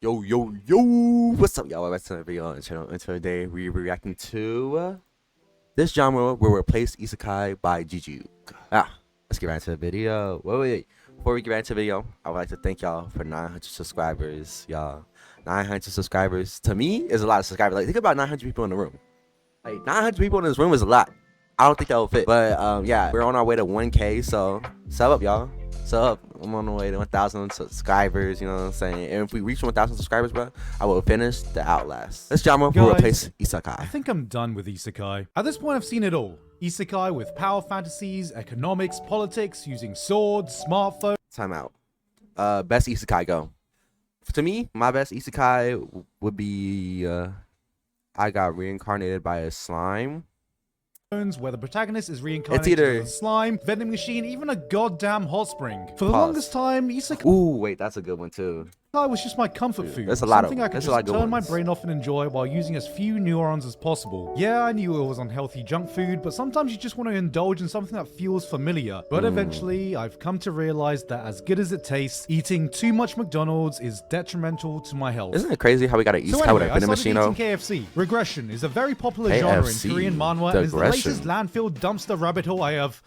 Yo, yo, yo! What's up, y'all? Welcome back to another video on the channel. And today we're reacting to this genre will replace Isekai by Gigguk. Let's get right into the video. Wait. Before we get right into the video, I would like to thank y'all for 900 subscribers, y'all. 900 subscribers to me is a lot of subscribers. Like, think about 900 people in the room. Like, 900 people in this room is a lot. I don't think that will fit. But yeah, we're on our way to 1K. So sub up, y'all. Sub. I'm on the way to 1,000 subscribers. You know what I'm saying? And if we reach 1,000 subscribers, bro, I will finish the Outlast. This genre will replace Isekai. I think I'm done with Isekai. At this point, I've seen it all. Isekai with power fantasies, economics, politics, using swords, smartphones. Time out. Best Isekai go. To me, my best Isekai would be I got reincarnated by a slime. Where the protagonist is reincarnated as a slime, vending machine, even a goddamn hot spring. For the longest time, Isekai. Ooh, wait, that's a good one too. Was just my comfort food. There's a lot something of, I could just turn my brain off and enjoy while using as few neurons as possible. Yeah, I knew it was unhealthy junk food, but sometimes you just want to indulge in something that feels familiar. But eventually, I've come to realize that as good as it tastes, eating too much McDonald's is detrimental to my health. Isn't it crazy how we got an Isekai with a vending machine? KFC. Regression is a very popular genre in Korean manhwa and is the latest landfill dumpster rabbit hole I have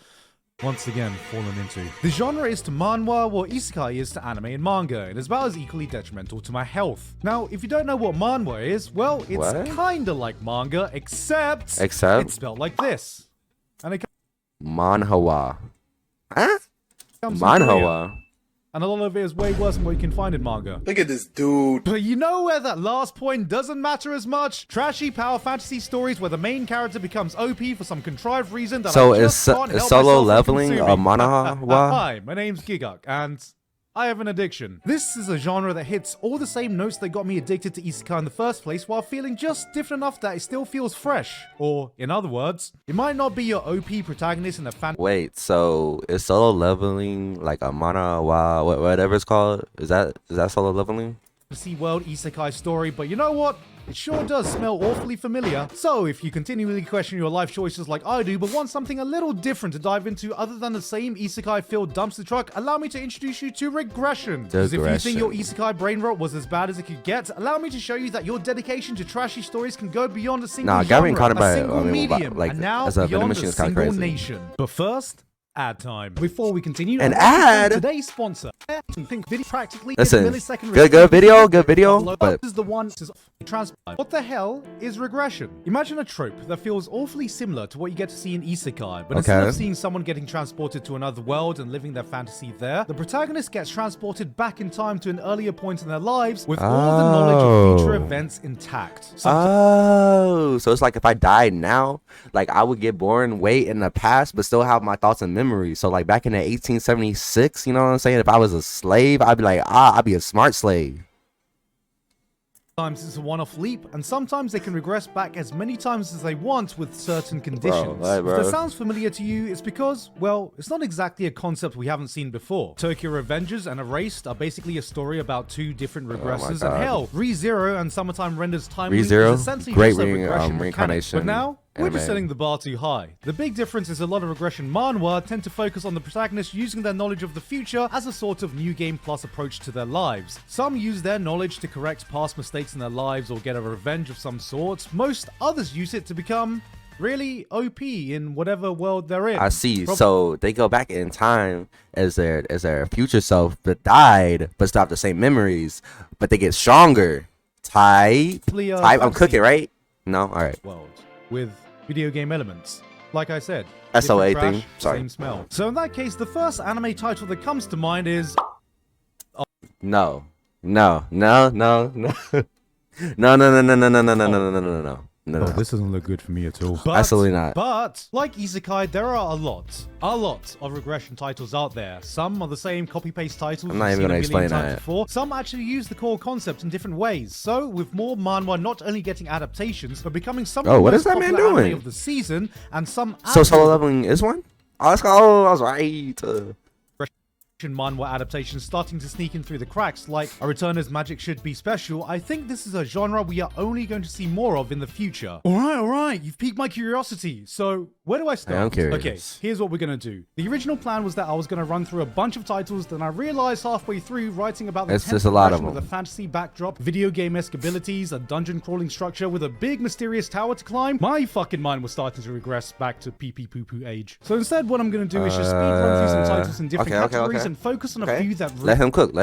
once again fallen into. The genre is to manhwa what Isekai is to anime and manga, and is about as equally detrimental to my health. Now, if you don't know what manhwa is, well, it's kinda like manga, except it's spelled like this. And it manhwa. Huh? Manhwa. And a lot of it is way worse than what you can find in manga. Look at this dude. But you know where that last point doesn't matter as much? Trashy power fantasy stories where the main character becomes OP for some contrived reason that I just can't help solo myself leveling a manhwa? Hi, my name's Gigguk, and I have an addiction. This is a genre that hits all the same notes that got me addicted to Isekai in the first place while feeling just different enough that it still feels fresh. Or, in other words, it might not be your OP protagonist in a Wait, so is solo leveling like a manhwa, whatever it's called? Is that solo leveling? Fantasy world Isekai story, but you know what? It sure does smell awfully familiar. So if you continually question your life choices like I do, but want something a little different to dive into other than the same Isekai-filled dumpster truck, allow me to introduce you to Regression. Because if you think your Isekai brain rot was as bad as it could get, allow me to show you that your dedication to trashy stories can go beyond a single genre, a single medium, and now beyond a single nation. But first, ad time. Before we continue, today's sponsor. Think video practically. Listen, good video. But is the one transplant. What the hell is regression? Imagine a trope that feels awfully similar to what you get to see in Isekai, but instead of seeing someone getting transported to another world and living their fantasy there, the protagonist gets transported back in time to an earlier point in their lives with all the knowledge of future events intact. So it's like if I died now, like I would get born way in the past, but still have my thoughts and memories. So like back in the 1876, you know what I'm saying? If I was a slave, I'd be like, I'd be a smart slave. Sometimes it's a one-off leap, and sometimes they can regress back as many times as they want with certain conditions. If that sounds familiar to you, it's because, well, it's not exactly a concept we haven't seen before. Tokyo Revengers and Erased are basically a story about two different regressors, and hell, ReZero and Summertime Render's Time Loop is essentially just a regression reincarnation. But now, we're just setting the bar too high. The big difference is a lot of regression manhwa tend to focus on the protagonist using their knowledge of the future as a sort of new game plus approach to their lives. Some use their knowledge to correct past mistakes in their lives or get a revenge of some sort. Most others use it to become really OP in whatever world they're in. I see. So they go back in time as their future self that died, but still have the same memories, but they get stronger. Type. I'm cooking, right? No? Alright. World with video game elements. Like I said, SOA thing. Sorry. Same smell. So in that case, the first anime title that comes to mind is No. No. This doesn't look good for me at all. But, absolutely not. But, like Isekai, there are a lot of regression titles out there. Some are the same copy-paste titles I'm not even gonna explain that. Before. Some actually use the core concept in different ways. So, with more manhwa not only getting adaptations, but becoming some of the most popular anime of the season, and some... So solo leveling is one? Oh, let's go. I was right. manhwa adaptations starting to sneak in through the cracks, like A Return as Magic Should Be Special, I think this is a genre we are only going to see more of in the future. Alright, you've piqued my curiosity. So, where do I start? I'm curious. Okay, here's what we're gonna do. The original plan was that I was gonna run through a bunch of titles, then I realized halfway through writing about the 10th progression with a fantasy backdrop, video game-esque abilities, a dungeon crawling structure with a big mysterious tower to climb, my fucking mind was starting to regress back to pee-pee poo-poo age. So instead, what I'm gonna do is just speed run through some titles in different categories and focus on a few that let him cook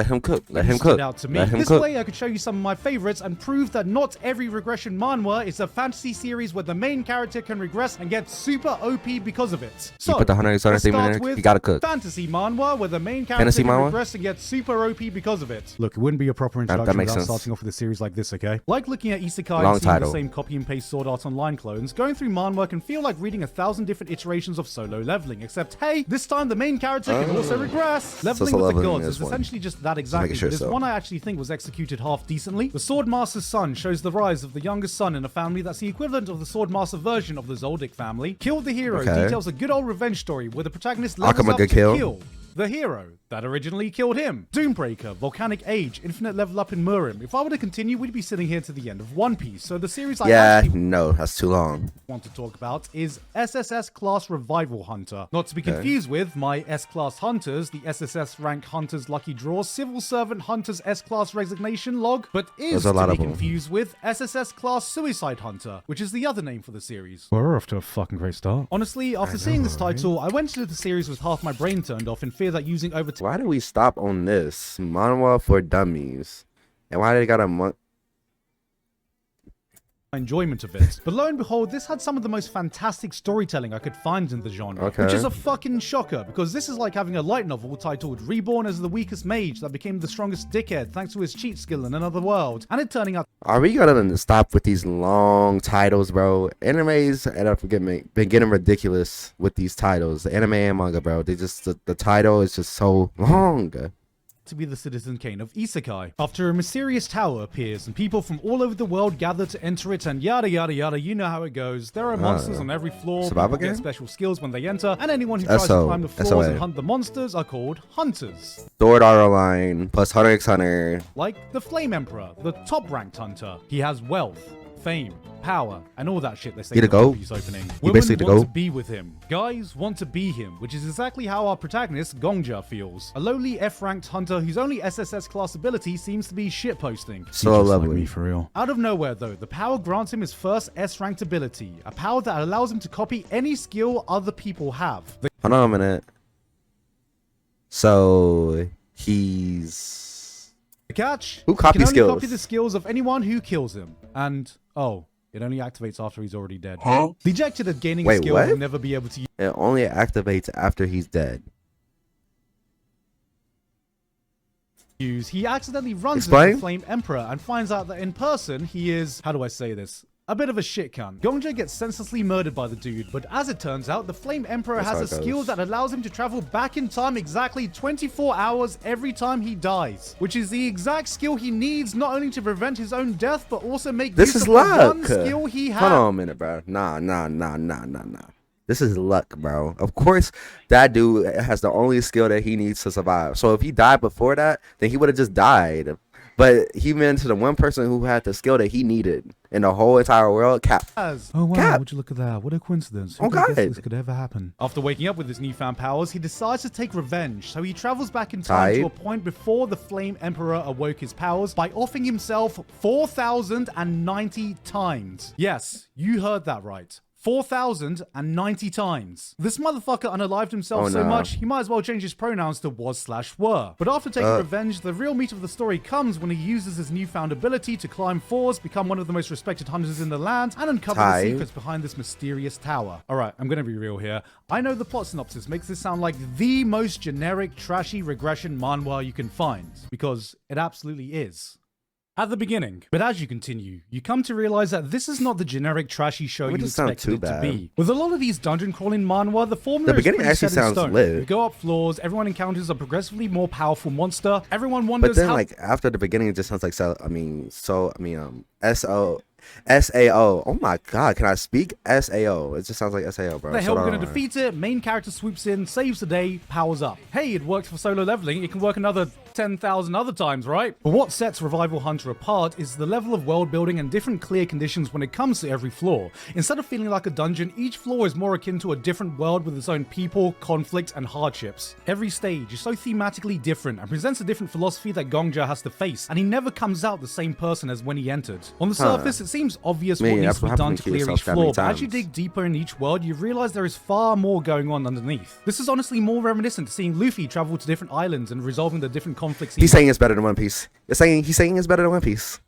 out to me. This way I could show you some of my favorites and prove that not every regression manhwa is a fantasy series where the main character can regress and get super OP because of it. So, you put the 100 let's start with you gotta cook. fantasy manhwa where the main character can regress and get super OP because of it. Look, it wouldn't be a proper introduction without starting off with a series like this, okay? Like looking at Isekai and seeing the same copy and paste Sword Art Online clones, going through manhwa can feel like reading 1,000 different iterations of solo leveling, except hey, this time the main character can also regress. Leveling with the gods is essentially just that exactly, but there's one I actually think was executed half decently. The Swordmaster's son shows the rise of the youngest son in a family that's the equivalent of the Swordmaster version of the Zoldyck family. Kill the Hero details a good old revenge story where the protagonist levels up to kill the hero that originally killed him. Doombreaker, Volcanic Age, Infinite Level Up in Murim. If I were to continue, we'd be sitting here to the end of One Piece. So the series I actually that's too long. Want to talk about is SSS Class Revival Hunter. Not to be confused with my S-Class Hunters, the SSS Rank Hunters Lucky Draw, Civil Servant Hunters S-Class Resignation Log, but is to be confused with SSS Class Suicide Hunter, which is the other name for the series. We're off to a fucking great start. Honestly, after seeing this title, I went into the series with half my brain turned off in fear that using over... Why did we stop on this? Manhwa for dummies. And why did they got a enjoyment of it. But lo and behold, this had some of the most fantastic storytelling I could find in the genre, which is a fucking shocker, because this is like having a light novel titled Reborn as the Weakest Mage that became the strongest dickhead thanks to his cheat skill in another world, and it turning out... Are we gonna stop with these long titles, bro? Animes been getting ridiculous with these titles. The anime and manga, bro. They just the title is just so long. To be the Citizen Kane of Isekai. After a mysterious tower appears and people from all over the world gather to enter it and yada yada yada, you know how it goes. There are monsters on every floor, people get special skills when they enter, and anyone who tries to climb the floors and hunt the monsters are called hunters. Sword Art Online plus Hunter x Hunter. Like the Flame Emperor, the top ranked hunter. He has wealth, fame, power, and all that shit they say in the opening. Women want to be with him. Guys want to be him, which is exactly how our protagonist, Gongja, feels. A lowly F-ranked hunter whose only SSS class ability seems to be shitposting. So lovely. Like me, for real. Out of nowhere, though, the power grants him his first S-ranked ability, a power that allows him to copy any skill other people have. Hold on a minute. So, he's... The catch? Who copies skills? He can only copy the skills of anyone who kills him. And, it only activates after he's already dead. Dejected at gaining a skill he'll never be able to use. It only activates after he's dead. He accidentally runs into the Flame Emperor and finds out that in person he is, how do I say this? A bit of a shit cunt. Gongja gets senselessly murdered by the dude, but as it turns out, the Flame Emperor has a skill that allows him to travel back in time exactly 24 hours every time he dies, which is the exact skill he needs not only to prevent his own death, but also make use of the one skill he has. Hold on a minute, bro. Nah. This is luck, bro. Of course, that dude has the only skill that he needs to survive. So if he died before that, then he would have just died. But he went to the one person who had the skill that he needed in the whole entire world, Cap. Oh wow, would you look at that? What a coincidence. Who could guess this could ever happen? After waking up with his newfound powers, he decides to take revenge. So he travels back in time to a point before the Flame Emperor awoke his powers by offing himself 4,090 times. Yes, you heard that right. 4,090 times. This motherfucker unalived himself so much, he might as well change his pronouns to was/were. But after taking revenge, the real meat of the story comes when he uses his newfound ability to climb floors, become one of the most respected hunters in the land, and uncover the secrets behind this mysterious tower. Alright, I'm gonna be real here. I know the plot synopsis makes this sound like the most generic, trashy regression manhwa you can find, because it absolutely is. at the beginning. But as you continue, you come to realize that this is not the generic trashy show you expected it to be. With a lot of these dungeon crawling manhwa, the formula is pretty set in stone. You go up floors, everyone encounters a progressively more powerful monster, everyone wonders how— But then like after the beginning it just sounds like SAO. Oh my god, can I speak? SAO. It just sounds like SAO, bro. The hell we're gonna defeat it, main character swoops in, saves the day, powers up. Hey, it worked for solo leveling, it can work another 10,000 other times, right? But what sets Revival Hunter apart is the level of world building and different clear conditions when it comes to every floor. Instead of feeling like a dungeon, each floor is more akin to a different world with its own people, conflict, and hardships. Every stage is so thematically different and presents a different philosophy that Gongja has to face, and he never comes out the same person as when he entered. On the surface, it seems obvious what needs to be done to clear each floor, but as you dig deeper in each world, you realize there is far more going on underneath. This is honestly more reminiscent to seeing Luffy travel to different islands and resolving the different conflicts he's saying it's better than One Piece. He's saying it's better than One Piece.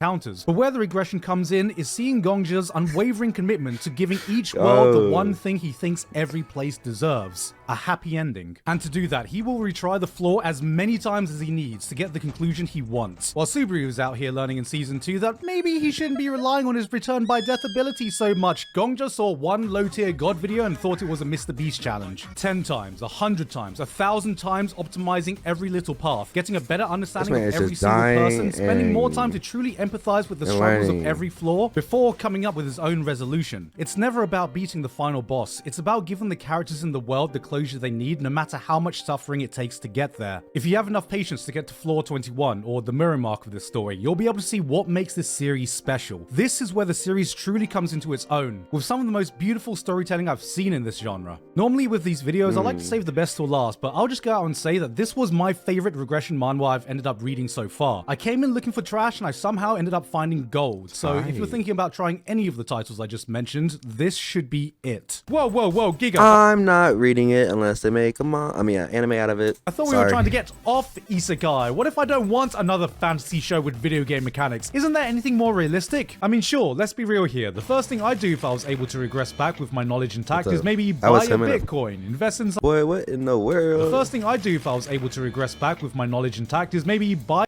Counters. But where the regression comes in is seeing Gongja's unwavering commitment to giving each world the one thing he thinks every place deserves: a happy ending. And to do that, he will retry the floor as many times as he needs to get the conclusion he wants. While Subaru is out here learning in season 2 that maybe he shouldn't be relying on his return by death ability so much, Gongja saw one low-tier god video and thought it was a Mr. Beast challenge. 10 times, 100 times, 1,000 times optimizing every little path, getting a better understanding of every single person, spending more time to truly empathize with the struggles of every floor before coming up with his own resolution. It's never about beating the final boss, it's about giving the characters in the world the closure they need, no matter how much suffering it takes to get there. If you have enough patience to get to floor 21, or the mirror mark of this story, you'll be able to see what makes this series special. This is where the series truly comes into its own, with some of the most beautiful storytelling I've seen in this genre. Normally with these videos, I like to save the best till last, but I'll just go out and say that this was my favorite regression manhwa I've ended up reading so far. I came in looking for trash and I somehow ended up finding gold. So if you're thinking about trying any of the titles I just mentioned, this should be it. Whoa, Gigguk. I'm not reading it unless they make an anime out of it. I thought we were trying to get off Isekai. What if I don't want another fantasy show with video game mechanics? Isn't there anything more realistic? I mean, sure, let's be real here. The first thing I'd do if I was able to regress back with my knowledge intact is maybe buy a Bitcoin, invest in some— Boy, what in the world? The first thing I'd do if I was able to regress back with my knowledge intact is maybe buy—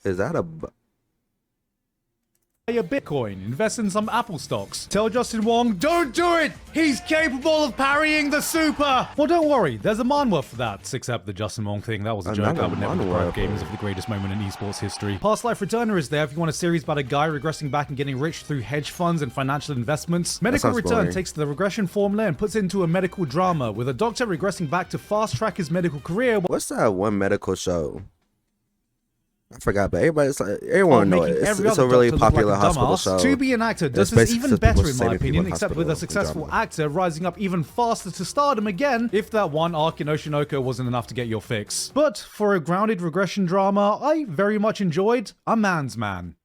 Is that a Bitcoin, invest in some Apple stocks. Tell Justin Wong, don't do it! He's capable of parrying the super! Well, don't worry, there's a manhwa for that. Except the Justin Wong thing, that was a joke. I would never deprive gamers of the greatest moment in esports history. Past Life Returner is there if you want a series about a guy regressing back and getting rich through hedge funds and financial investments. Medical Return takes the regression formula and puts it into a medical drama, with a doctor regressing back to fast track his medical career. What's that one medical show? I forgot, but everyone knows it. It's a really popular hospital show. To be an actor does this even better in my opinion, except with a successful actor rising up even faster to stardom again, if that one arc in Oshinoko wasn't enough to get your fix. But for a grounded regression drama, I very much enjoyed A Man's Man.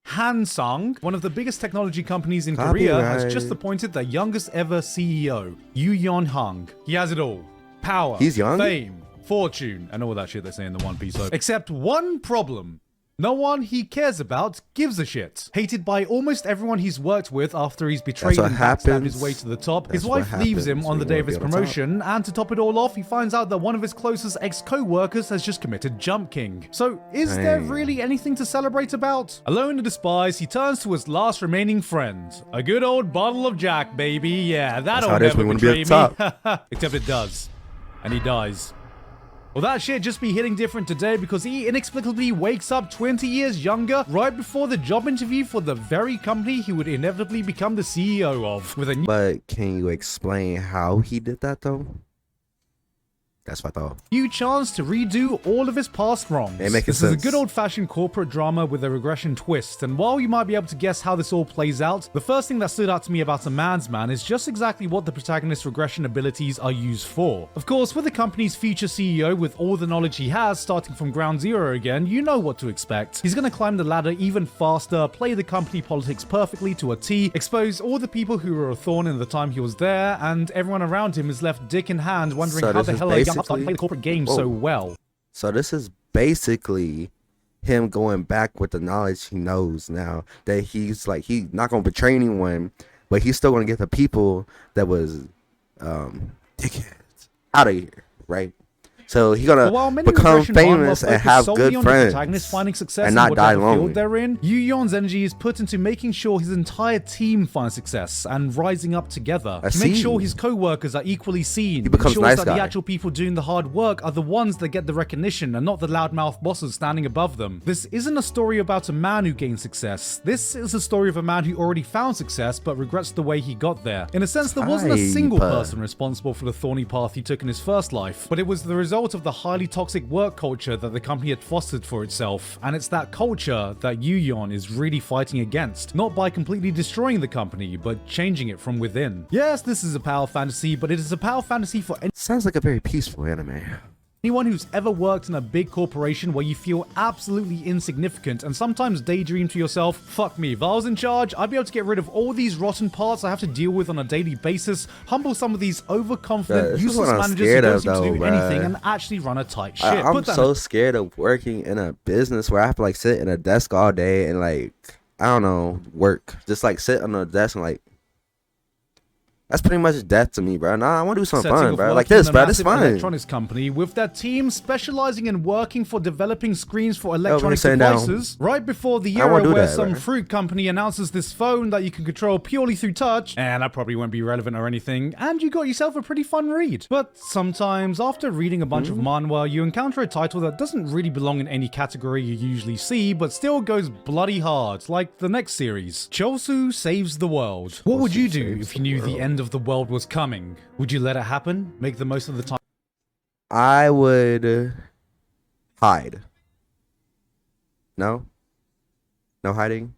Hansung, one of the biggest technology companies in Korea, has just appointed the youngest ever CEO, Yoo Yeon-hung. He has it all. Power, fame, fortune, and all that shit they say in the One Piece. Except one problem. No one he cares about gives a shit. Hated by almost everyone he's worked with after he's betrayed and backstabbed his way to the top. His wife leaves him on the day of his promotion, and to top it all off, he finds out that one of his closest ex-co-workers has just committed Jump King. So, is there really anything to celebrate about? Alone and despised, he turns to his last remaining friend. A good old bottle of Jack, baby. Yeah, that'll never betray me. Except it does. And he dies. Well, that shit just be hitting different today because he inexplicably wakes up 20 years younger right before the job interview for the very company he would inevitably become the CEO of. But can you explain how he did that though? That's what I thought. New chance to redo all of his past wrongs. This is a good old-fashioned corporate drama with a regression twist, and while you might be able to guess how this all plays out, the first thing that stood out to me about A Man's Man is just exactly what the protagonist's regression abilities are used for. Of course, with the company's future CEO with all the knowledge he has, starting from ground zero again, you know what to expect. He's gonna climb the ladder even faster, play the company politics perfectly to a T, expose all the people who were a thorn in the time he was there, and everyone around him is left dick in hand wondering how the hell young upstart play the corporate game so well. So this is basically him going back with the knowledge he knows now, that he's not gonna betray anyone, but he's still gonna get the people that was dickheads out of here, right? So he's But gonna while many become regression manhwa famous and focus have solely good on the protagonist friends finding success and in not die whatever lonely. field they're in, Yu Yon's energy is put into making sure his entire team finds success and rising up together. He makes sure his co-workers are equally seen. He becomes ensures nice that guy. the actual people doing the hard work are the ones that get the recognition and not the loudmouth bosses standing above them. This isn't a story about a man who gained success. This is a story of a man who already found success but regrets the way he got there. In a sense, there wasn't a single person responsible for the thorny path he took in his first life, but it was the result of the highly toxic work culture that the company had fostered for itself, and it's that culture that Yu Yon is really fighting against, not by completely destroying the company, but changing it from within. Yes, this is a power fantasy, but it is a power fantasy for Sounds like a very peaceful anime. anyone who's ever worked in a big corporation where you feel absolutely insignificant and sometimes daydream to yourself, fuck me, if I was in charge, I'd be able to get rid of all these rotten parts I have to deal with on a daily basis, humble some of these overconfident, useless managers who don't seem to do anything, and actually run a tight ship. I'm so scared of working in a business where I have to like sit in a desk all day and like, I don't know, work. Just like sit on a desk and like, that's pretty much death to me, bro. Nah, I want to do something fun, bro. Like this, bro. This is fun. Electronics company with their team specializing in working for developing screens for electronic devices. Right before the era where some fruit company announces this phone that you can control purely through touch, and that probably won't be relevant or anything, and you got yourself a pretty fun read. But sometimes, after reading a bunch of manhwa, you encounter a title that doesn't really belong in any category you usually see, but still goes bloody hard, like the next series, Chosu Saves the World. What would you do if you knew the end of the world was coming? Would you let it happen? Make the most of the time? I would hide. No hiding.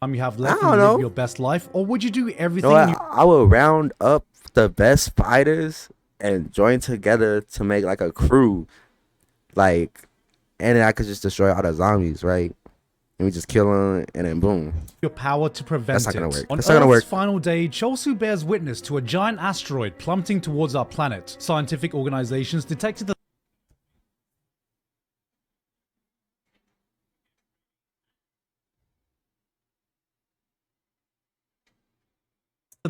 You have left and live your best life, or would you do everything? I will round up the best fighters and join together to make like a crew, like, and then I could just destroy all the zombies, right? And we just kill them, and then boom. Your power to prevent That's not gonna work. On That's not gonna work. Earth's final day, Chosu bears witness to a giant asteroid plummeting towards our planet. Scientific organizations detected the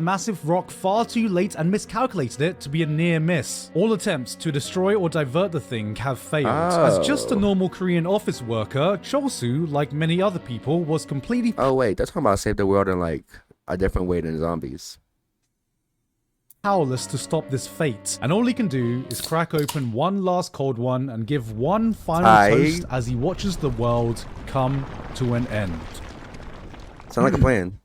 massive rock far too late and miscalculated it to be a near miss. All attempts to destroy or divert the thing have failed. As just a normal Korean office worker, Chosu, like many other people, was completely wait, they're talking about save the world in like a different way than zombies. Powerless to stop this fate, and all he can do is crack open one last cold one and give one final toast as he watches the world come to an end. Sound like a plan.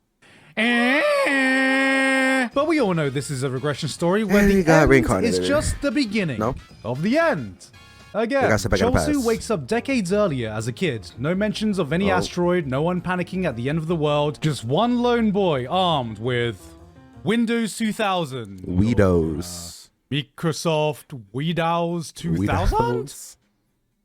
But we all know this is a regression story where the end is just the beginning of the end. Again, Chosu wakes up decades earlier as a kid. No mentions of any asteroid, no one panicking at the end of the world. Just one lone boy armed with Windows 2000. Microsoft Windows 2000?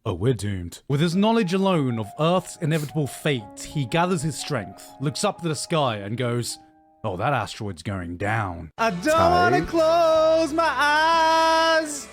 Oh, we're doomed. With his knowledge alone of Earth's inevitable fate, he gathers his strength, looks up to the sky, and goes, oh, that asteroid's going down. I don't want to close my eyes.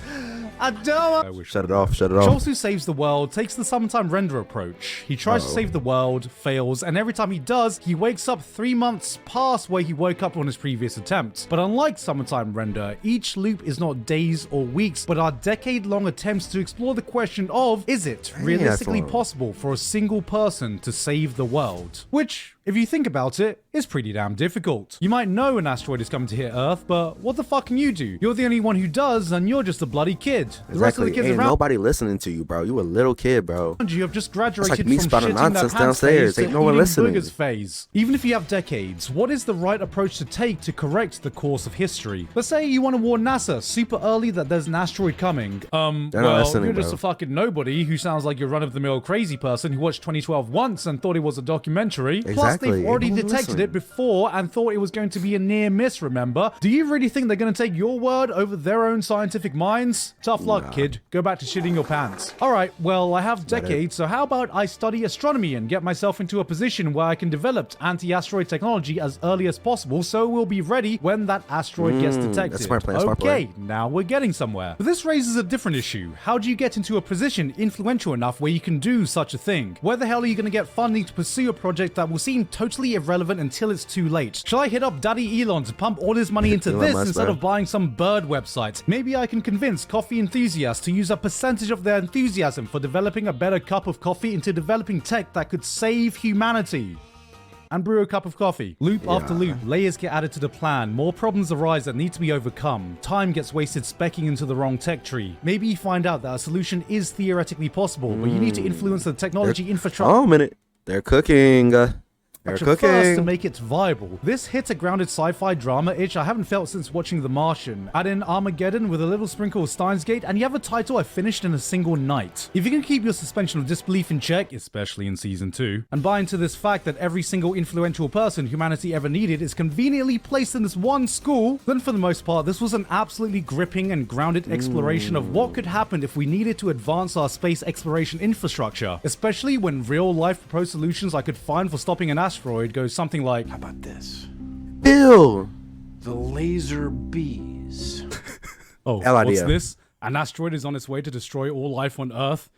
I don't want... Shut it off, shut it off. Chosu saves the world, takes the sometime render approach. He tries to save the world, fails, and every time he does, he wakes up 3 months past where he woke up on his previous attempt. But unlike summertime render, each loop is not days or weeks, but are decade-long attempts to explore the question of, is it realistically possible for a single person to save the world? Which, if you think about it, is pretty damn difficult. You might know an asteroid is coming to hit Earth, but what the fuck can you do? You're the only one who does, and you're just a bloody kid. The rest of the kids ain't around nobody listening to you, bro. You a little kid, bro. You have just graduated like me from spouting shitting nonsense their pants downstairs. phase Ain't to no one eating listening. boogers phase. Even if you have decades, what is the right approach to take to correct the course of history? Let's say you want to warn NASA super early that there's an asteroid coming. Well, you're just a fucking nobody who sounds like your run-of-the-mill crazy person who watched 2012 once and thought it was a documentary. Plus, they've already detected it before and thought it was going to be a near miss, remember? Do you really think they're going to take your word over their own scientific minds? Tough luck, kid. Go back to shitting your pants. Alright, well, I have decades, so how about I study astronomy and get myself into a position where I can develop anti-asteroid technology as early as possible so we'll be ready when that asteroid gets detected. That's smart plan, okay, now we're getting somewhere. But this raises a different issue. How do you get into a position influential enough where you can do such a thing? Where the hell are you going to get funding to pursue a project that will seem seem totally irrelevant until it's too late. Shall I hit up Daddy Elon to pump all his money into this instead of buying some bird website? Maybe I can convince coffee enthusiasts to use a percentage of their enthusiasm for developing a better cup of coffee into developing tech that could save humanity. And brew a cup of coffee. Loop after loop, layers get added to the plan, more problems arise that need to be overcome, time gets wasted specking into the wrong tech tree. Maybe you find out that a solution is theoretically possible, but you need to influence the technology infrastructure. Oh, a minute. They're cooking. They're cooking. First to make it viable. This hits a grounded sci-fi drama itch I haven't felt since watching The Martian. Add in Armageddon with a little sprinkle of Steins Gate, and you have a title I finished in a single night. If you can keep your suspension of disbelief in check, especially in season 2, and buy into this fact that every single influential person humanity ever needed is conveniently placed in this one school, then for the most part, this was an absolutely gripping and grounded exploration of what could happen if we needed to advance our space exploration infrastructure, especially when real-life proposed solutions I could find for stopping an asteroid goes something like, how about this? Bill! The laser bees. Oh, what's this? An asteroid is on its way to destroy all life on Earth.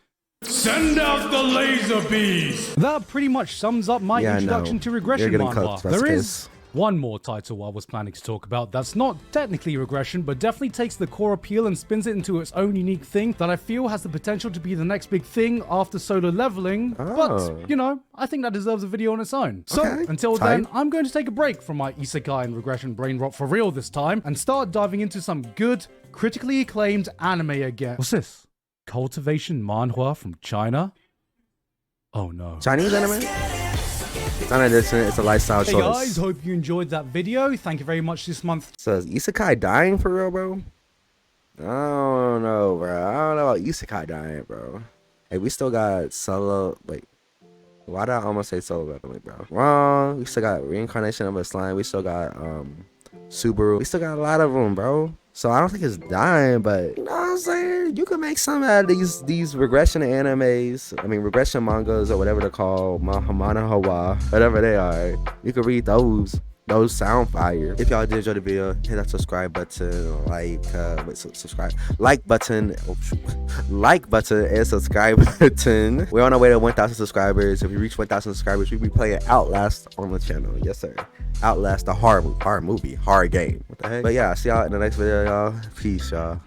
Send out the laser bees! That pretty much sums up my introduction to regression manhwa. There is one more title I was planning to talk about that's not technically regression, but definitely takes the core appeal and spins it into its own unique thing that I feel has the potential to be the next big thing after solo leveling. But, you know, I think that deserves a video on its own. So, until then, I'm going to take a break from my Isekai and regression brain rot for real this time and start diving into some good, critically acclaimed anime again. What's this? Cultivation manhwa from China? Oh no. Chinese anime? It's not addition, it's a lifestyle choice. Hey guys, hope you enjoyed that video. Thank you very much this month. So is Isekai dying for real, bro? I don't know, bro. I don't know about Isekai dying, bro. Hey, we still got solo. Wait, why did I almost say solo leveling, bro? Wrong. We still got reincarnation of a slime. We still got Subaru. We still got a lot of them, bro. So I don't think it's dying, but you know what I'm saying? You can make some out of these regression animes. I mean, regression mangas or whatever they're called. Mahamana Hawa, whatever they are. You can read those. Those sound fire. If y'all did enjoy the video, hit that subscribe button, subscribe, like button, like button, and subscribe button. We're on our way to 1,000 subscribers. If we reach 1,000 subscribers, we'll be playing Outlast on the channel. Yes, sir. Outlast, the horror movie, horror game. What the heck? But yeah, see y'all in the next video, y'all. Peace, y'all.